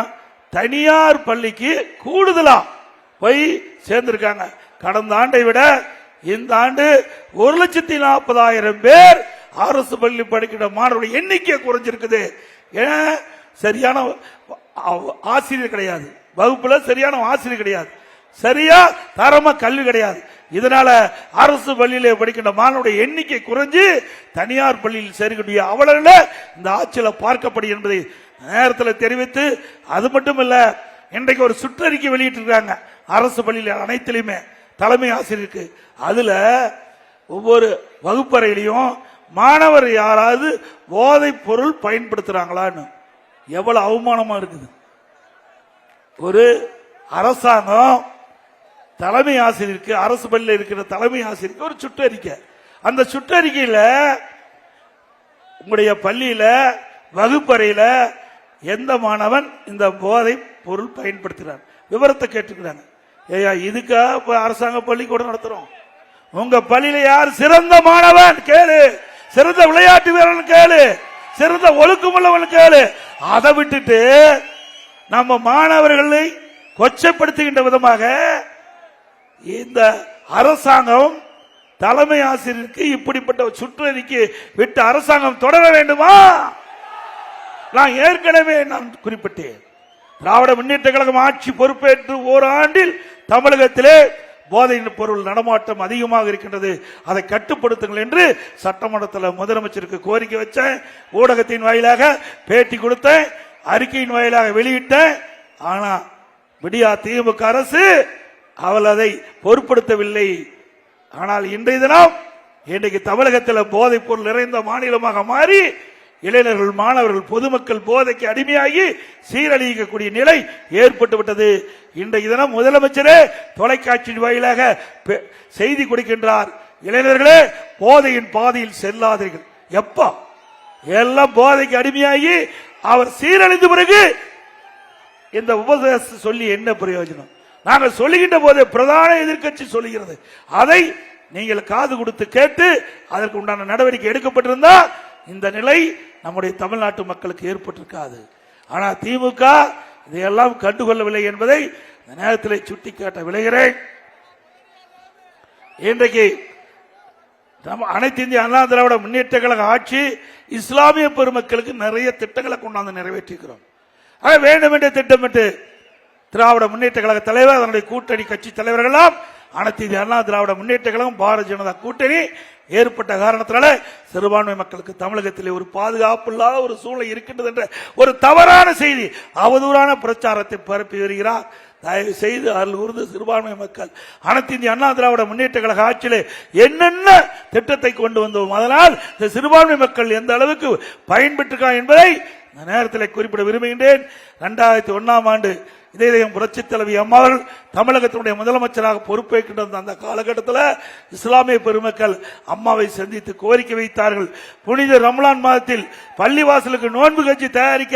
தனியார் பள்ளிக்கு கூடுதலா போய் சேர்ந்திருக்காங்க. கடந்த ஆண்டை விட இந்த ஆண்டு 1,40,000 பேர் அரசு பள்ளி படிக்கிற மாணவர்கள் எண்ணிக்கை குறைஞ்சிருக்குது. ஏன்? சரியான ஆசிரியர் கிடையாது, வகுப்புல சரியான ஆசிரியர் கிடையாது, சரியா தரமா கல்வி கிடையாது. இதனால அரசு பள்ளியில படிக்கின்ற மாணவருடைய எண்ணிக்கை குறைஞ்சு தனியார் பள்ளியில் சேர்க்கக்கூடிய அவலங்கள இந்த ஆட்சியில் பார்க்கப்படும் என்பதை நேரத்தில் தெரிவித்து, அது மட்டுமல்ல இன்றைக்கு ஒரு சுற்றறிக்கை வெளியிட்டிருக்காங்க அரசு பள்ளியில் அனைத்திலுமே தலைமை ஆசிரியருக்கு. அதுல ஒவ்வொரு வகுப்பறையிலையும் மாணவர் யாராவது போதைப் பொருள் பயன்படுத்துறாங்களான்னு. எவ்வளவு அவமானமா இருக்குது. ஒரு அரசாங்கம் தலைமை ஆசிரியருக்கு, அரசு பள்ளியில் இருக்கிற தலைமை ஆசிரியருக்கு ஒரு சுற்றறிக்கை. அந்த சுற்றறிக்கையில உங்களுடைய பள்ளியில வகுப்பறையில எந்த மாணவன் இந்த போதை பொருள் பயன்படுத்துறார் விவரத்தை கேட்டுக்கிறாங்க. ஏயா இதுக்கா அரசாங்க பள்ளிக்கூடம் நடத்துறோம்? உங்க பள்ளியில யார் சிறந்த மாணவன் கேளு, சிறந்த விளையாட்டு வீரன் கேளு, சிறந்த ஒழுக்கமுள்ளவன் கேளு. அதை விட்டுட்டு நம்ம மாணவர்களை கொச்சைப்படுத்துகின்ற விதமாக இந்த அரசாங்கம் தலைமை ஆசிரியருக்கு இப்படிப்பட்ட சுற்றறிக்கை விட்டு அரசாங்கம் தொடர வேண்டுமா? நான் ஏற்கனவே குறிப்பிட்டேன். திராவிட முன்னேற்ற கழகம் ஆட்சி பொறுப்பேற்று ஓராண்டில் தமிழகத்திலே போதை பொருள் நடமாட்டம் அதிகமாக இருக்கின்றது, அதை கட்டுப்படுத்துங்கள் என்று சட்டமன்றத்தில் முதலமைச்சருக்கு கோரிக்கை வச்சேன். ஊடகத்தின் வாயிலாக பேட்டி கொடுத்தேன், அறிக்கையின் வாயிலாக வெளியிட்டேன். ஆனா விடியா திமுக அரசு அவள் அதை பொருட்படுத்தவில்லை. ஆனால் இன்றைய தினம் இன்றைக்கு தமிழகத்தில் போதைப் பொருள் நிறைந்த மாநிலமாக மாறி இளைஞர்கள், மாணவர்கள், பொதுமக்கள் போதைக்கு அடிமையாகி சீரழிக்கக்கூடிய நிலை ஏற்பட்டு விட்டது. இன்றைய தினம் முதலமைச்சரே தொலைக்காட்சி வாயிலாக செய்தி கொடுக்கின்றார், இளைஞர்களே போதையின் பாதையில் செல்லாதீர்கள். எப்ப எல்லாம் போதைக்கு அடிமையாகி அவர் சீரழிந்த பிறகு இந்த உபதேசம் சொல்லி என்ன பிரயோஜனம்? நாங்கள் சொல்லுகின்ற போது பிரதான எதிர்க்கட்சி சொல்லுகிறது, அதை நீங்கள் காது கொடுத்து கேட்டு அதற்கு உண்டான நடவடிக்கை எடுக்கப்பட்டிருந்தா இந்த நிலை நம்முடைய தமிழ்நாட்டு மக்களுக்கு ஏற்பட்டிருக்காது. ஆனால் திமுக இதையெல்லாம் கண்டுகொள்ளவில்லை என்பதை இந்த நேரத்தில் சுட்டிக்காட்ட விளைகிறேன். இன்றைக்கு அனைத்து இந்திய அண்ணா திராவிட முன்னேற்ற கழக ஆட்சி இஸ்லாமிய பெருமக்களுக்கு நிறைய திட்டங்களை கொண்டாந்து நிறைவேற்றிக்கிறோம். வேண்டும் என்று திட்டமிட்டு திராவிட முன்னேற்ற கழக தலைவர், அதனுடைய கூட்டணி கட்சி தலைவர்களாம் அனைத்து இந்திய அண்ணா திராவிட முன்னேற்ற கழகம் பாரதிய ஜனதா கூட்டணி ஏற்பட்ட காரணத்தினால சிறுபான்மை மக்களுக்கு தமிழகத்தில் ஒரு பாதுகாப்பு இல்லாத ஒரு சூழ்நிலை இருக்கின்றது என்ற ஒரு தவறான செய்தி, அவதூறான பிரச்சாரத்தை பரப்பி வருகிறார். தயவு செய்து அருள் கூர்ந்து சிறுபான்மை மக்கள் அனைத்து இந்திய அண்ணா திராவிட முன்னேற்ற கழக ஆட்சியிலே என்னென்ன திட்டத்தை கொண்டு வந்தோம், அதனால் இந்த சிறுபான்மை மக்கள் எந்த அளவுக்கு பயன்பெற்றிருக்கா என்பதை இந்த நேரத்தில் குறிப்பிட விரும்புகின்றேன். 2001ஆம் ஆண்டு இதயம் புரட்சி தலைவி அம்மாவர்கள் தமிழகத்தினுடைய முதலமைச்சராக பொறுப்பேற்கின்ற அந்த காலகட்டத்தில் இஸ்லாமிய பெருமக்கள் அம்மாவை சந்தித்து கோரிக்கை வைத்தார்கள். புனித ரமலான் மாதத்தில் பள்ளிவாசலுக்கு நோன்பு கஞ்சி தயாரிக்க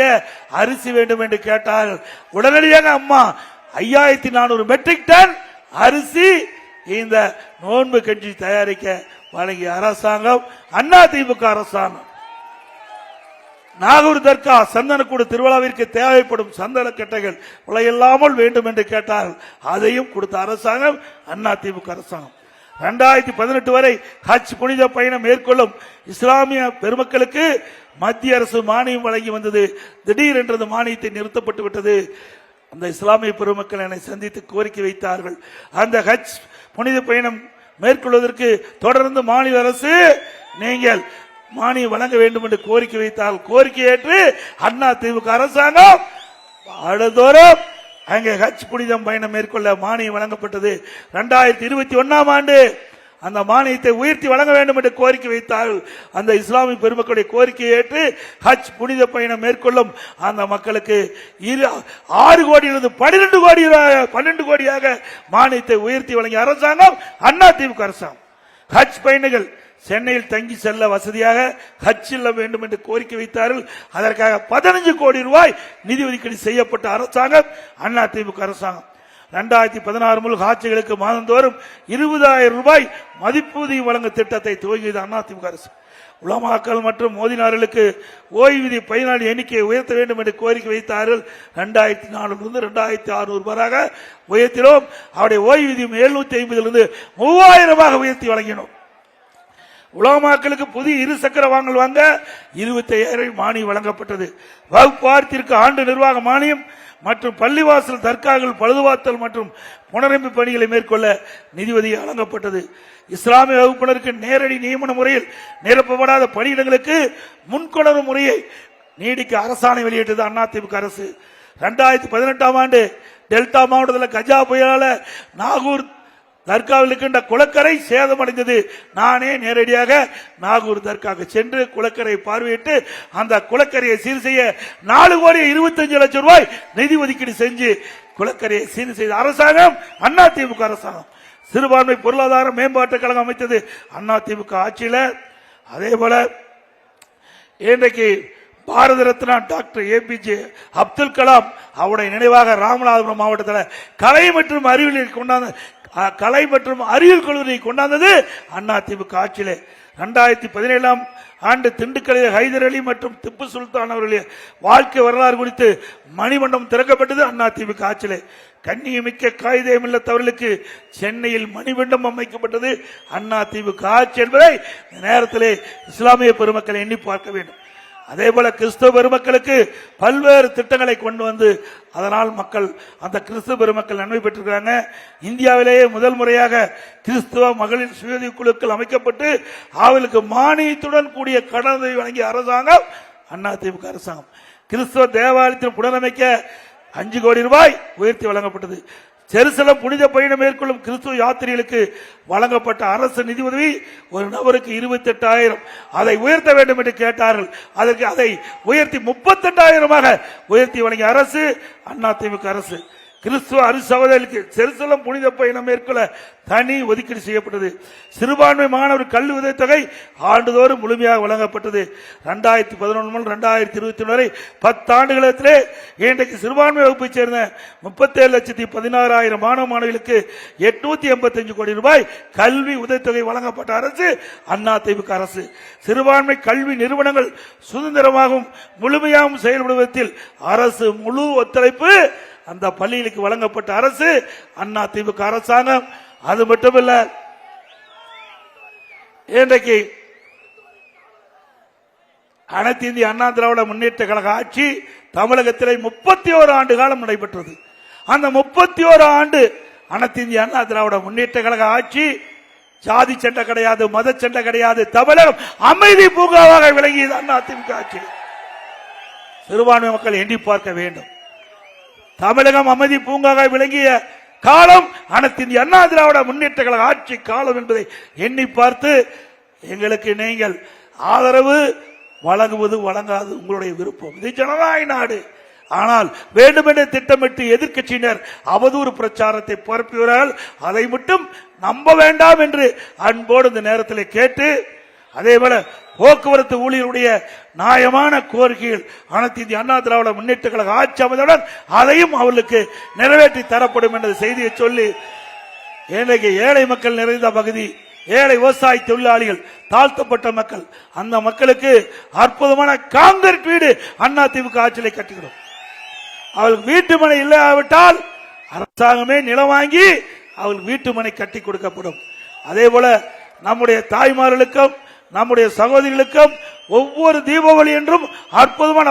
அரிசி வேண்டும் என்று கேட்டார்கள். உடனடியாக அம்மா 5400 மெட்ரிக் டன் அரிசி இந்த நோன்பு கஞ்சி தயாரிக்க வழங்கிய அரசாங்கம் அதிமுக அரசாங்கம். நாகூர் தர்கா சந்தனக்கூடு திருவிழாவிற்கு தேவைப்படும் சந்தன கட்டைகள் விலையில்லாமல் வேண்டும் என்று கேட்டார்கள். அதையும் கொடுத்த அரசாங்கம் அதிமுக அரசாங்கம். 2018 வரை ஹஜ் புனித பயணம் மேற்கொள்ளும் இஸ்லாமிய பெருமக்களுக்கு மத்திய அரசு மானியம் வழங்கி வந்தது. திடீரென்றது மானியத்தை நிறுத்தப்பட்டு விட்டது. அந்த இஸ்லாமிய பெருமக்கள் என்னை சந்தித்து கோரிக்கை வைத்தார்கள். அந்த ஹஜ் புனித பயணம் மேற்கொள்வதற்கு தொடர்ந்து மாநில அரசு நீங்கள் மானியம் வழங்க வேண்டும் என்று கோரிக்கை வைத்தால் கோரிக்கை ஏற்று அதிமுக அரசாங்கம் ஆண்டுதோறும் அங்கே ஹஜ் புனிதம் பயணம் மேற்கொள்ள மானியம் வழங்கப்பட்டது. 2021ஆம் ஆண்டு அந்த மானியத்தை உயர்த்தி வழங்க வேண்டும் என்று கோரிக்கை வைத்தார்கள். அந்த இஸ்லாமிய பெருமக்களுடைய கோரிக்கையை ஏற்று ஹஜ் புனித பயணம் மேற்கொள்ளும் அந்த மக்களுக்கு 6 கோடியிலிருந்து 12 கோடியாக மானியத்தை உயர்த்தி வழங்கிய அரசாங்கம் அதிமுக அரசாங்கம். ஹஜ் பயணிகள் சென்னையில் தங்கி செல்ல வசதியாக ஹஜ் செல்ல வேண்டும் என்று கோரிக்கை வைத்தார்கள். அதற்காக 15 கோடி ரூபாய் நிதி ஒதுக்கீடு செய்யப்பட்ட அரசாங்கம் அதிமுக அரசாங்கம். 2016 முதல் ஹாஜிகளுக்கு மாதந்தோறும் 20,000 ரூபாய் மதிப்பூதியம் வழங்கும் திட்டத்தை துவங்கியது அதிமுக அரசு. உலமாக்கள் மற்றும் மோதினார்களுக்கு ஓய்வூதிய பயனாளி எண்ணிக்கையை உயர்த்த வேண்டும் என்று கோரிக்கை வைத்தார்கள். 2004 2600 ரூபாயாக உயர்த்தினோம். அவருடைய ஓய்வூதியம் 750 3000 உயர்த்தி வழங்கினோம். உலமாக்களுக்கு புதிய 2 சக்கர வாங்கல் வாங்க 25,000 மானியம் வழங்கப்பட்டது. வகுப்பார்த்திற்கு ஆண்டு நிர்வாக மானியம் மற்றும் பள்ளிவாசல் தர்காக்கள் பழுதுபார்த்தல் மற்றும் புனரமைப்பு பணிகளை மேற்கொள்ள நிதி ஒதுக்கீடு வழங்கப்பட்டது. இஸ்லாமிய வகுப்பினருக்கு நேரடி நியமன முறையில் நிரப்பப்படாத பணியிடங்களுக்கு முன்கொணர்வு முறையை நீடிக்க அரசாணை வெளியிட்டது அதிமுக அரசு. 2018ஆம் ஆண்டு டெல்டா மாவட்டத்தில் கஜா புயலால நாகூர் தர்காவில் இருக்கின்ற குளக்கரை சேதமடைந்தது. நானே நேரடியாக நாகூர் தர்காவுக்கு சென்று குளக்கரை பார்வையிட்டு அந்த குளக்கரையை சீர் செய்ய 4,25,00,000 ரூபாய் நிதி ஒதுக்கீடு செஞ்சு குளக்கரையை சீர் செய்த அரசாங்கம் அதிமுக அரசாங்கம். சிறுபான்மை பொருளாதார மேம்பாட்டு கழகம் அமைத்தது அதிமுக ஆட்சியில். அதே போல இன்றைக்கு பாரத ரத்னா டாக்டர் APJ அப்துல் கலாம் அவருடைய நினைவாக ராமநாதபுரம் மாவட்டத்தில் கலை மற்றும் அறிவியல் கல்லூரியை கொண்டாந்தது அதிமுக ஆட்சியிலே. 2017ஆம் ஆண்டு திண்டுக்கல்லில் ஹைதர் அலி மற்றும் திப்பு சுல்தான் அவர்களுடைய வாழ்க்கை வரலாறு குறித்து மணிமண்டபம் திறக்கப்பட்டது அதிமுக ஆட்சியிலே. கண்ணியமிக்க காகிதமில்லத்தவர்களுக்கு சென்னையில் மணிமண்டபம் அமைக்கப்பட்டது அதிமுக ஆட்சி என்பதை நேரத்திலே இஸ்லாமிய பெருமக்களை எண்ணி பார்க்க வேண்டும். அதே போல கிறிஸ்தவ பெருமக்களுக்கு பல்வேறு திட்டங்களை கொண்டு வந்து அதனால் மக்கள் அந்த கிறிஸ்தவ பெருமக்கள் நன்மை பெற்றிருக்கிறாங்க. இந்தியாவிலேயே முதல் முறையாக கிறிஸ்தவ மகளிர் சுயஉதவி குழுக்கள் அமைக்கப்பட்டு அவர்களுக்கு மானியத்துடன் கூடிய கடனுதவி வழங்கிய அரசாங்கம் அதிமுக அரசாங்கம். கிறிஸ்தவ தேவாலயத்தில் புனரமைக்க 5 கோடி ரூபாய் உயர்த்தி வழங்கப்பட்டது. ஜெருசலம் புனித பயணம் மேற்கொள்ளும் கிறிஸ்துவ யாத்திரிகளுக்கு வழங்கப்பட்ட அரசு நிதி உதவி ஒரு நபருக்கு 28,000 அதை உயர்த்த வேண்டும் என்று கேட்டார்கள். அதற்கு அதை உயர்த்தி 38,000 உயர்த்தி வழங்கிய அரசு அதிமுக அரசு. கிறிஸ்துவ அருசகோதரர்களுக்கு செருசலம் புனித பயணம் மேற்கொள்ள தனி ஒதுக்கீடு செய்யப்பட்டது. சிறுபான்மை மாணவர் கல்வி உதவித்தொகை ஆண்டுதோறும் முழுமையாக வழங்கப்பட்டது. 2011 முதல் 2021 வரை 10 ஆண்டுகளத்திலே இன்றைக்கு சிறுபான்மை வகுப்பைச் சேர்ந்த 37,16,000 மாணவ மாணவிகளுக்கு 885 கோடி ரூபாய் கல்வி உதவித்தொகை வழங்கப்பட்ட அரசு அதிமுக அரசு. சிறுபான்மை கல்வி நிறுவனங்கள் சுதந்திரமாகவும் முழுமையாகவும் செயல்படுவதில் அரசு முழு ஒத்துழைப்பு அந்த பள்ளிகளுக்கு வழங்கப்பட்ட அரசு அதிமுக அரசாங்கம். அது மட்டுமல்ல, இன்றைக்கு அனைத்து இந்திய அண்ணா திராவிட முன்னேற்ற கழக ஆட்சி தமிழகத்திலே 31 ஆண்டு காலம் நடைபெற்றது. அந்த 31 ஆண்டு அனைத்து இந்திய அண்ணா திராவிட முன்னேற்ற கழக ஆட்சி ஜாதி சண்டை கிடையாது, மத சண்டை கிடையாது, தமிழகம் அமைதி பூங்காவாக விளங்கியது அதிமுக ஆட்சி. சிறுபான்மை மக்கள் எண்ணி பார்க்க வேண்டும். தமிழகம் அமைதி பூங்காக விளங்கிய காலம் அனைத்து இந்திய அண்ணா திராவிட முன்னேற்ற கழக ஆட்சி காலம் என்பதை எண்ணி பார்த்து எங்களுக்கு நீங்கள் ஆதரவு வழங்குவது வழங்காது உங்களுடைய விருப்பம். இது ஜனநாயக நாடு. ஆனால் வேண்டுமென்றே திட்டமிட்டு எதிர்க்கட்சியினர் அவதூறு பிரச்சாரத்தை பரப்புகிறார்கள். அதை மட்டும் நம்ப வேண்டாம் என்று அன்போடு இந்த நேரத்தில் கேட்டு, அதேபோல போக்குவரத்து ஊழியருடைய நியாயமான கோரிக்கைகள் அனைத்து இந்திய அண்ணா திராவிட முன்னேற்ற கழக ஆட்சி அமைந்தவுடன் அதையும் அவர்களுக்கு நிறைவேற்றி தரப்படும் என்ற செய்தியை சொல்லி, இன்றைக்கு ஏழை மக்கள் நிறைந்த பகுதி, ஏழை விவசாய தொழிலாளிகள், தாழ்த்தப்பட்ட மக்கள், அந்த மக்களுக்கு அற்புதமான காங்கிரீட் வீடு அதிமுக ஆட்சியிலே கட்டுகிறோம். அவர்களுக்கு வீட்டு மனை இல்லாவிட்டால் அரசாங்கமே நிலம் வாங்கி அவர்களுக்கு வீட்டு மனை கட்டி கொடுக்கப்படும். அதே போல நம்முடைய தாய்மார்களுக்கும் நம்முடைய சகோதரிகளுக்கும் ஒவ்வொரு தீபாவளி என்றும் அற்புதமான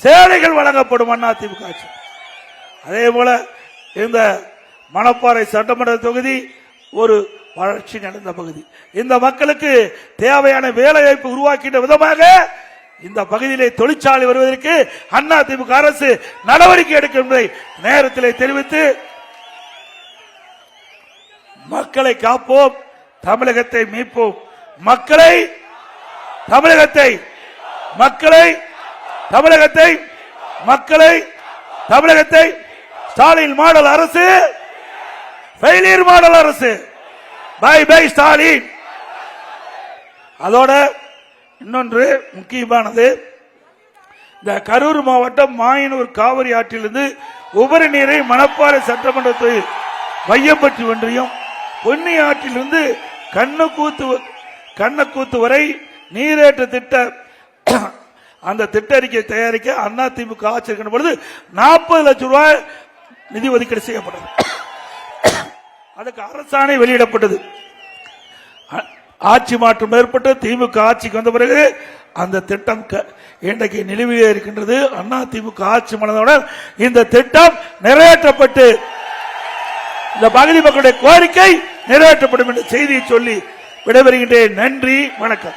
சேவைகள் வழங்கப்படும் அதிமுக ஆட்சி. அதே போல இந்த மணப்பாறை சட்டமன்ற தொகுதி ஒரு வளர்ச்சி நடந்த பகுதி. இந்த மக்களுக்கு தேவையான வேலை வாய்ப்பு உருவாக்கின்ற விதமாக இந்த பகுதியிலே தொழிற்சாலை வருவதற்கு அதிமுக அரசு நடவடிக்கை எடுக்கும் என்பதை நேரத்திலே தெரிவித்து, மக்களை காப்போம், தமிழகத்தை மீட்போம், மக்களை தமிழகத்தை மக்களை தமிழகத்தை மக்களை தமிழகத்தை ஸ்டாலின் மாடல் அரசு, ஃபெயிலியர் மாடல் அரசு, பை பை ஸ்டாலின். அதோட இன்னொன்று முக்கியமானது, இந்த கரூர் மாவட்டம் மாயனூர் காவிரி ஆற்றிலிருந்து உபரி நீரை மணப்பாறை சட்டமன்றத்தில் வையம்பட்டி ஒன்றியம் பொன்னி ஆற்றிலிருந்து கண்ணக்கூத்து வரை நீரேற்ற திட்ட அந்த திட்ட அறிக்கை தயாரிக்க அதிமுக ஆட்சி இருக்கின்ற பொழுது 40 லட்சம் ரூபாய் நிதி ஒதுக்கீடு செய்யப்பட்டது. அதுக்கு அரசாணை வெளியிடப்பட்டது. ஆட்சி மாற்றம் ஏற்பட்டு திமுக ஆட்சிக்கு வந்த பிறகு அந்த திட்டம் இன்றைக்கு நிலுவையில் இருக்கின்றது. அதிமுக ஆட்சி மனதுடன் இந்த திட்டம் நிறைவேற்றப்பட்டு இந்த பகுதி மக்களுடைய கோரிக்கை நிறைவேற்றப்படும் என்ற செய்தியை சொல்லி விடைபெறுகின்றேன். நன்றி, வணக்கம்.